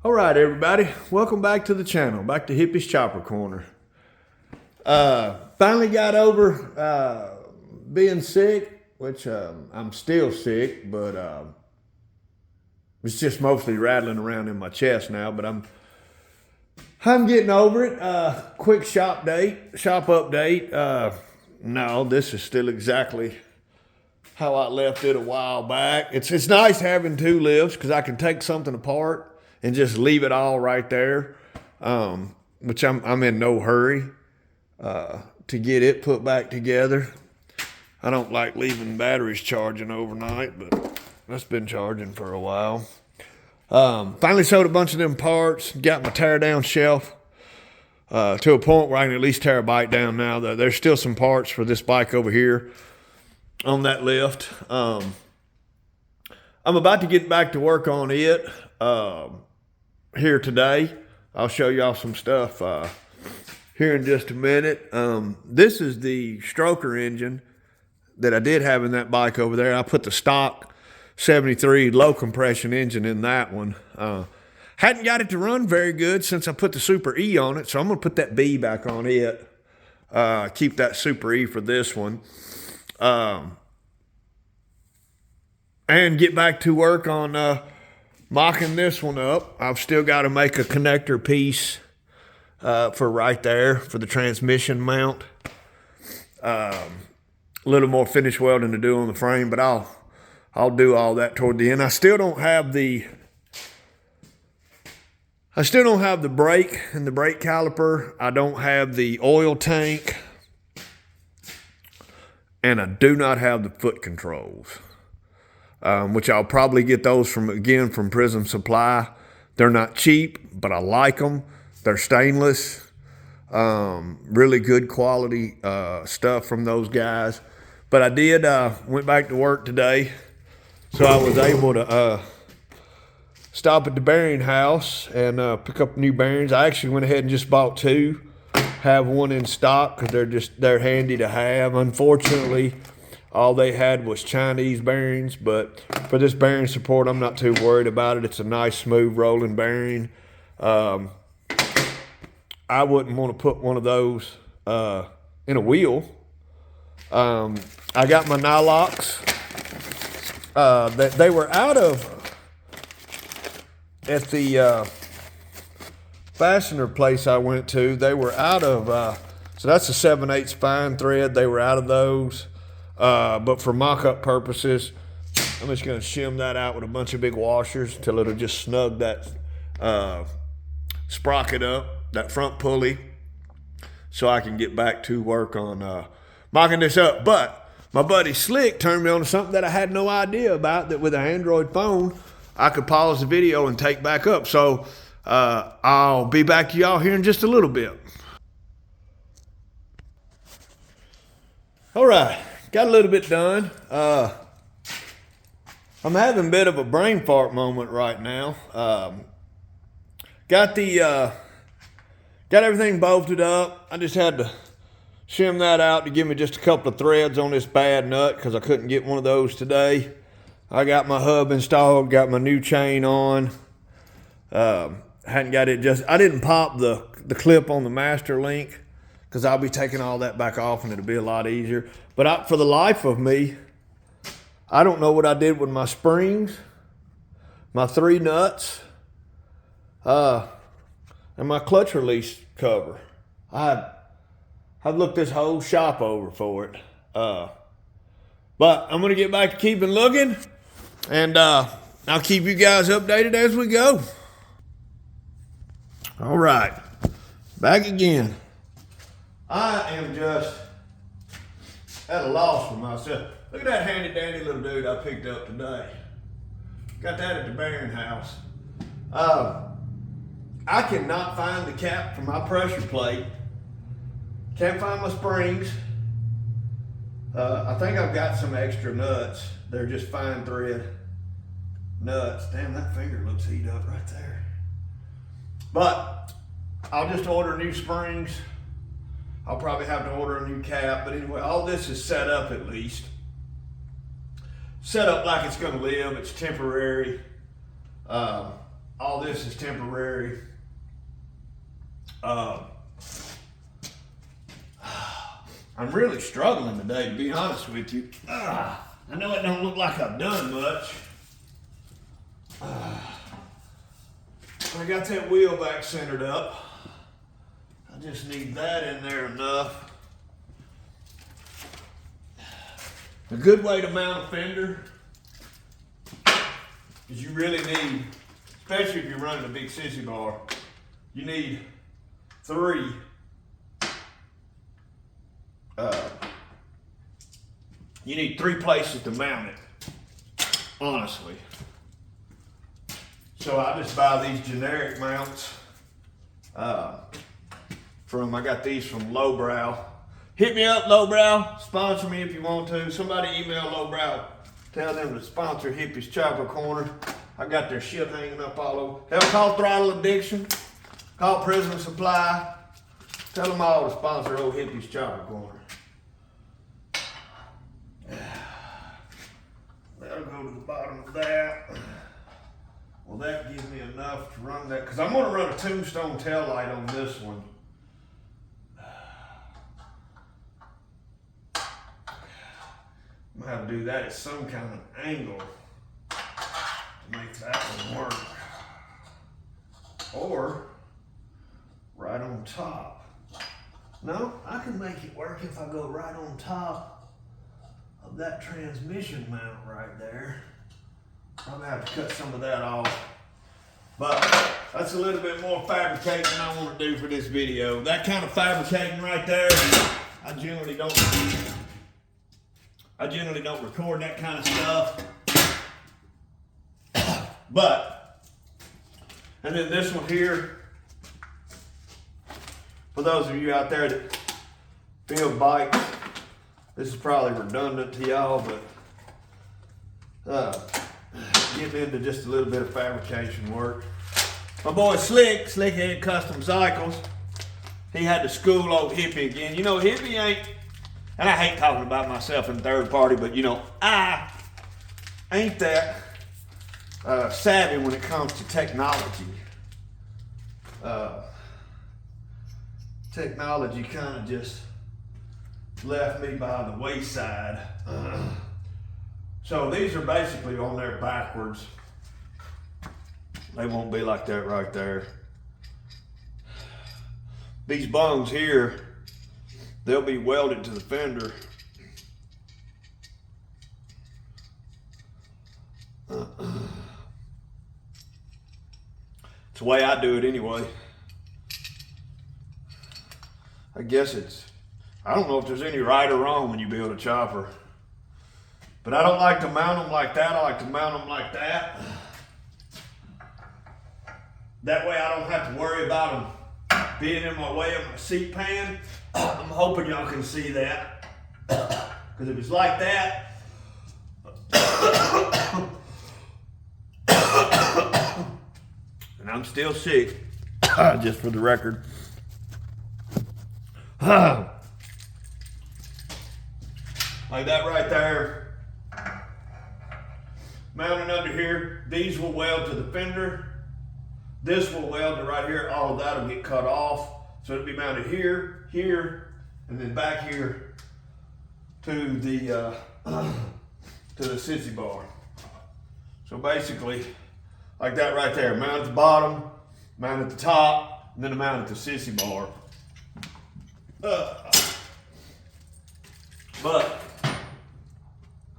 All right, everybody, welcome back to the channel, back to Hippie's Chopper Corner. Finally got over being sick, which I'm still sick, but it's just mostly rattling around in my chest now, but I'm getting over it. Quick shop update. No, this is still exactly how I left it a while back. It's nice having two lifts because I can take something apart and just leave it all right there, which I'm in no hurry to get it put back together. I don't like leaving batteries charging overnight, but that's been charging for a while. Finally sold a bunch of them parts, got my tear down shelf to a point where I can at least tear a bike down now. There's still some parts for this bike over here on that lift. I'm about to get back to work on it here today. I'll show y'all some stuff here in just a minute. This is the stroker engine that I did have in that bike over there. I put the stock 73 low compression engine in that one. Hadn't got it to run very good since I put the Super E on it, so I'm gonna put that B back on it. Keep that Super E for this one. And get back to work on mocking this one up. I've still got to make a connector piece for right there for the transmission mount. A little more finish welding to do on the frame, but I'll do all that toward the end. I still don't have the brake and the brake caliper. I don't have the oil tank, and I do not have the foot controls. Which I'll probably get those from Prism Supply. They're not cheap, but I like them. They're stainless, really good quality stuff from those guys. But I did went back to work today, so I was able to stop at the bearing house and pick up new bearings. I actually went ahead and just bought two, have one in stock because they're handy to have. Unfortunately, all they had was Chinese bearings, but for this bearing support, I'm not too worried about it. It's a nice, smooth rolling bearing. I wouldn't want to put one of those in a wheel. I got my Nylox. They were out of, at the fastener place I went to, they were out of, so that's a 7/8 fine thread. They were out of those. But for mock-up purposes, I'm just going to shim that out with a bunch of big washers till it'll just snug that sprocket up, that front pulley, so I can get back to work on mocking this up. But my buddy Slick turned me on to something that I had no idea about, that with an Android phone, I could pause the video and take back up. So I'll be back to y'all here in just a little bit. All right. Got a little bit done. I'm having a bit of a brain fart moment right now. Got everything bolted up. I just had to shim that out to give me just a couple of threads on this bad nut because I couldn't get one of those today. I got my hub installed, got my new chain on. Hadn't got it I didn't pop the clip on the master link because I'll be taking all that back off and it'll be a lot easier. But for the life of me, I don't know what I did with my springs, my 3 nuts, and my clutch release cover. I've looked this whole shop over for it. But I'm going to get back to keeping looking, and I'll keep you guys updated as we go. All right, back again. I am just at a loss for myself. Look at that handy dandy little dude I picked up today. Got that at the bearing house. I cannot find the cap for my pressure plate. Can't find my springs. I think I've got some extra nuts. They're just fine thread nuts. Damn, that finger looks heat up right there. But I'll just order new springs. I'll probably have to order a new cap, but anyway, all this is set up at least. Set up like it's gonna live, it's temporary. all this is temporary. I'm really struggling today, to be honest with you. I know it don't look like I've done much. I got that wheel back centered up. I just need that in there enough. A good way to mount a fender is you really need, especially if you're running a big sissy bar, you need three places to mount it, honestly. So I just buy these generic mounts I got these from Lowbrow. Hit me up, Lowbrow. Sponsor me if you want to. Somebody email Lowbrow. Tell them to sponsor Hippie's Chopper Corner. I got their shit hanging up all over. Hell, call Throttle Addiction. Call Prison Supply. Tell them all to sponsor old Hippie's Chopper Corner. That'll go to the bottom of that. Well, that gives me enough to run that, because I'm going to run a tombstone tail light on this one. I'm going to have to do that at some kind of angle to make that one work. Or right on top. No, I can make it work if I go right on top of that transmission mount right there. I'm gonna have to cut some of that off. But that's a little bit more fabricating than I want to do for this video. That kind of fabricating right there, I generally don't record that kind of stuff. But, and then this one here, for those of you out there that build bikes, this is probably redundant to y'all, but getting into just a little bit of fabrication work. My boy Slickhead Custom Cycles, he had to school old Hippie again. You know, Hippie ain't, and I hate talking about myself in third party, but you know, I ain't that savvy when it comes to technology. Technology kind of just left me by the wayside. So these are basically on there backwards. They won't be like that right there. These bungs here, they'll be welded to the fender. It's the way I do it anyway. I guess I don't know if there's any right or wrong when you build a chopper. But I don't like to mount them like that. I like to mount them like that. That way I don't have to worry about them being in my way of my seat pan. I'm hoping y'all can see that. Because if it's like that, and I'm still sick, just for the record. Like that right there. Mounted under here, these will weld to the fender. This will weld to right here. All of that will get cut off. So it'll be mounted here, here, and then back here to the sissy bar. So basically, like that right there. Mount at the bottom, mount at the top, and then a mount at the sissy bar. But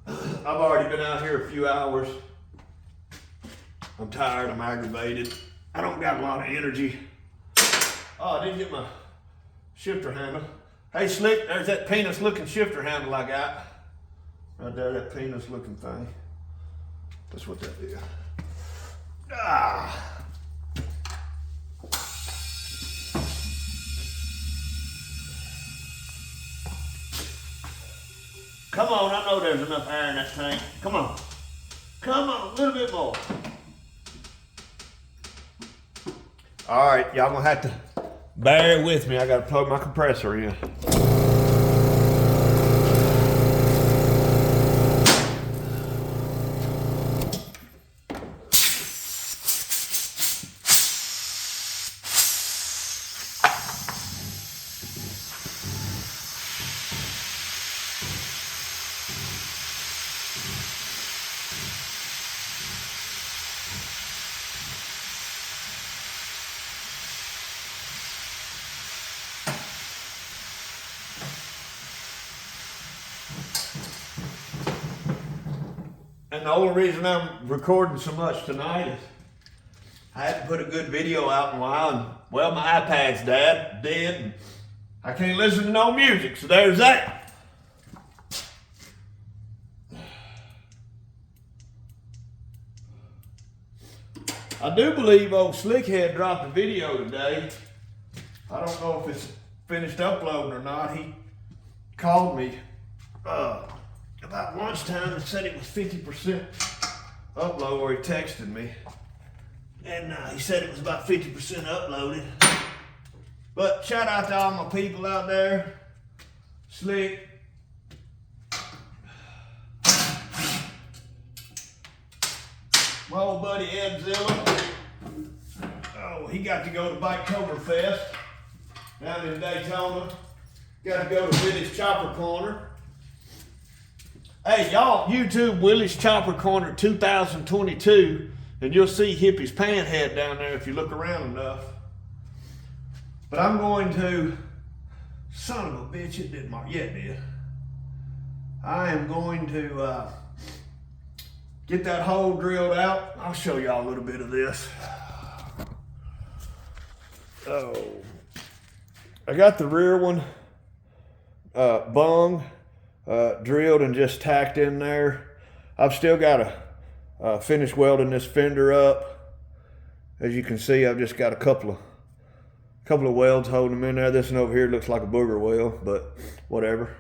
I've already been out here a few hours. I'm tired, I'm aggravated. I don't got a lot of energy. Oh, I didn't get my shifter handle. Hey Slick, there's that penis looking shifter handle I got. Right there, that penis looking thing. That's what that is. Ah. Come on, I know there's enough air in that tank. Come on. Come on, a little bit more. All right, y'all gonna have to bear with me. I gotta plug my compressor in. And the only reason I'm recording so much tonight is I hadn't put a good video out in a while, and well, my iPad's dead, and I can't listen to no music, so there's that. I do believe old Slickhead dropped a video today. I don't know if it's finished uploading or not. He called me about lunchtime and said it was 50% upload, or he texted me. And he said it was about 50% uploaded. But shout out to all my people out there. Slick. My old buddy Ed Zilla. Oh, he got to go to Bikeoverfest down in Daytona. Got to go to Willie's Chopper Corner. Hey, y'all, YouTube Willie's Chopper Corner 2022. And you'll see Hippie's Panhead down there if you look around enough. But I'm going to, son of a bitch, it didn't mark, yeah it did. I am going to get that hole drilled out. I'll show y'all a little bit of this. Oh, I got the rear one bung drilled and just tacked in there. I've still got to finish welding this fender up. As you can see, I've just got a couple of welds holding them in there. This one over here looks like a booger weld, but whatever.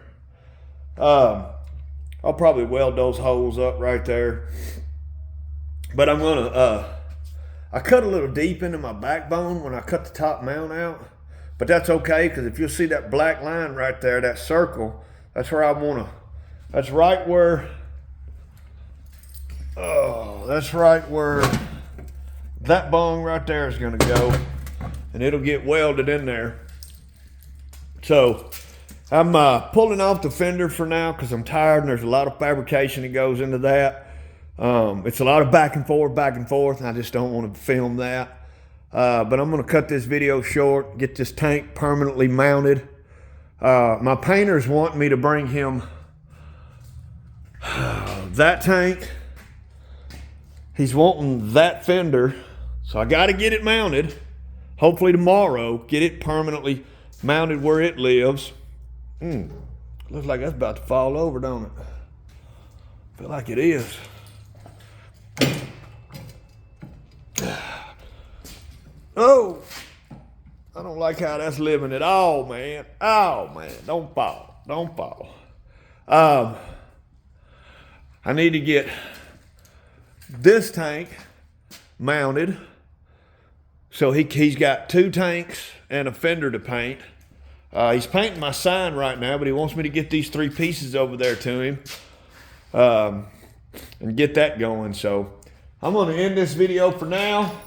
I'll probably weld those holes up right there. But I'm gonna, I cut a little deep into my backbone when I cut the top mount out, but that's okay, because if you'll see that black line right there, that circle, that's where I wanna, that's right where, that's right where that bung right there is gonna go, and it'll get welded in there. So I'm pulling off the fender for now because I'm tired, and there's a lot of fabrication that goes into that. It's a lot of back and forth, and I just don't want to film that. But I'm gonna cut this video short, get this tank permanently mounted. My painter's wanting me to bring him that tank. He's wanting that fender, so I gotta get it mounted. Hopefully tomorrow, get it permanently mounted where it lives. Looks like that's about to fall over, don't it? Feel like it is. Oh, I don't like how that's living at all, man. Oh, man, don't fall, don't fall. I need to get this tank mounted. So he's got 2 tanks and a fender to paint. He's painting my sign right now, but he wants me to get these 3 pieces over there to him and get that going. So I'm going to end this video for now.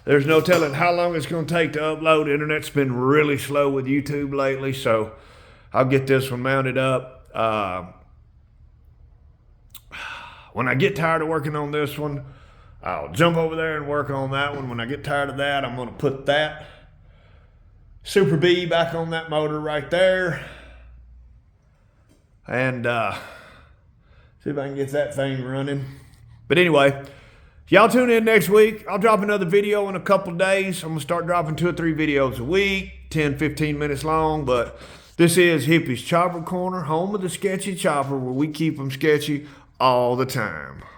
There's no telling how long it's going to take to upload. The internet's been really slow with YouTube lately, so I'll get this one mounted up. When I get tired of working on this one, I'll jump over there and work on that one. When I get tired of that, I'm going to put that Super B back on that motor right there. And see if I can get that thing running. But anyway, y'all tune in next week. I'll drop another video in a couple days. I'm going to start dropping 2 or 3 videos a week, 10, 15 minutes long. But this is Hippie's Chopper Corner, home of the sketchy chopper, where we keep them sketchy all the time.